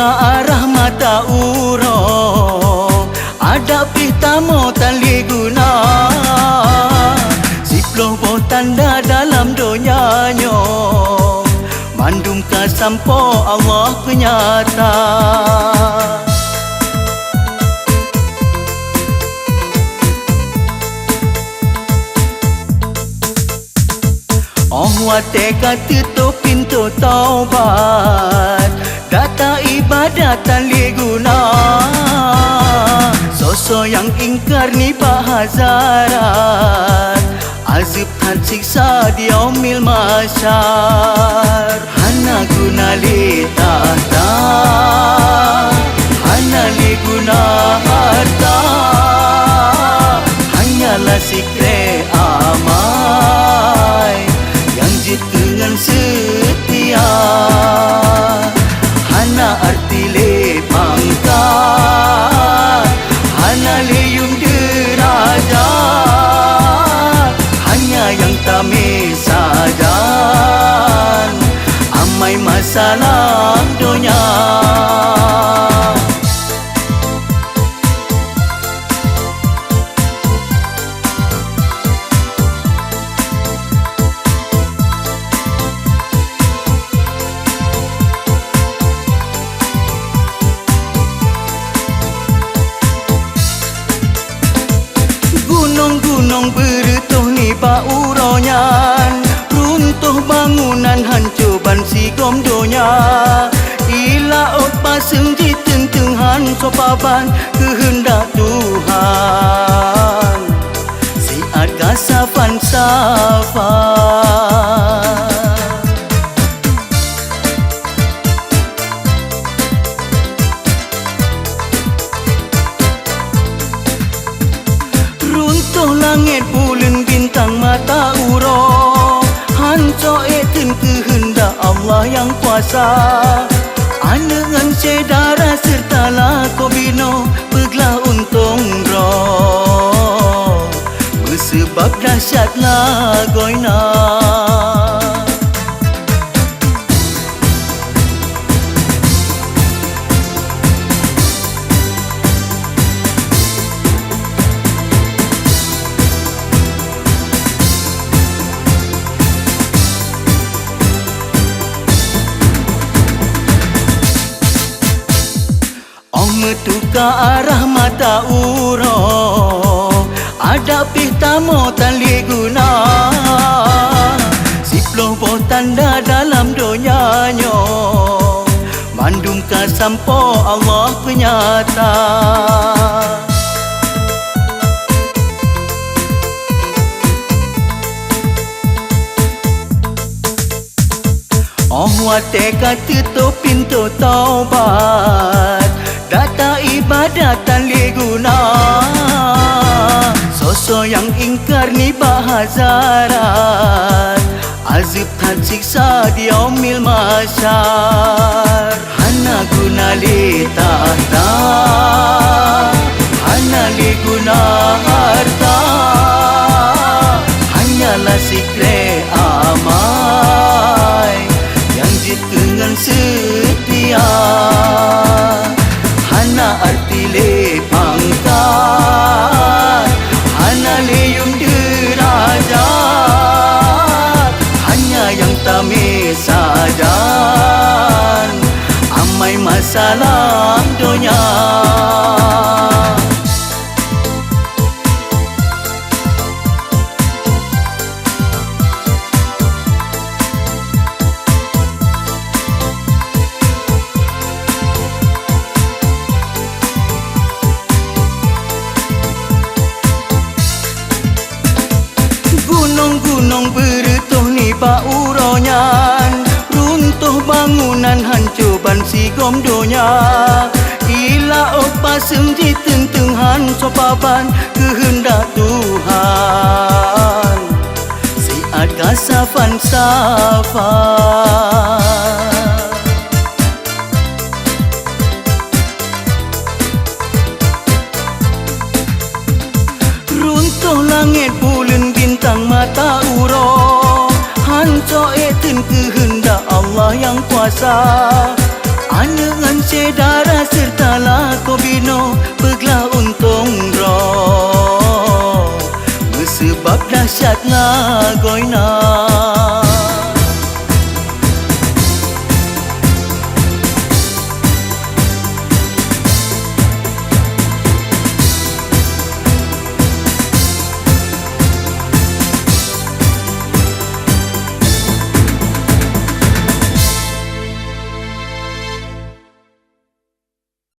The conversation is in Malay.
ke arah mata urang, ada pitamo tali guna. Siploh boh tanda dalam donyanya, mandum ka sampo Allah penyata. Wate kata tu pintu taubat, data ibadat tali guna. Sosok yang ingkar ni bahazarat, azab dan siksa di yaumil masyar. Hana guna li tahta, hana li guna harta, hanyalah sikre amai dengan setia. Hana arti le pangkat, hana le yung derajat, hanya yang tame sajan amai masalah dunia. Gunung-gunung bertuh ni bauronyan, runtuh bangunan hancur ban sigom donya. Ilaut paseng jiteng tenghan sopaban kehendak Tuhan, siat kasafan safan. Langit bulan bintang mata uro, hancur etin kehendak Allah yang kuasa. Anengan sedara serta lako bino, peglah untung roh, bersebab dahsyatlah goina. Metu ke arah mata urang, ada pitamo tali guna. Siploh boh tanda dalam donyanya, mandum ka sampo Allah penyata. Wate kata tu pintu taubat, data ibadat tali guna. Sosok yang ingkar ni bahazarat, azab dan siksa di yaumil masyar. Hana guna li tahta, hana li guna harta, hanyalah sikre amai yang dengan setia. Hana arti le pangkat, hana le yung derajat, hanya yang tame sajan amai masalah dunia. Gunung-gunung bertuh ni bauronyan, runtuh bangunan hancur ban sigom donya. Ilaut paseng jiteng tenghan sopaban kehendak Tuhan, siat kasafan safan. Runtuh langit bulan bintang mata uro, hancur etin kehendak Allah yang kuasa. Anengan Cedara serta lako bino Peglah untung roh Sebab dahsyat ngagoina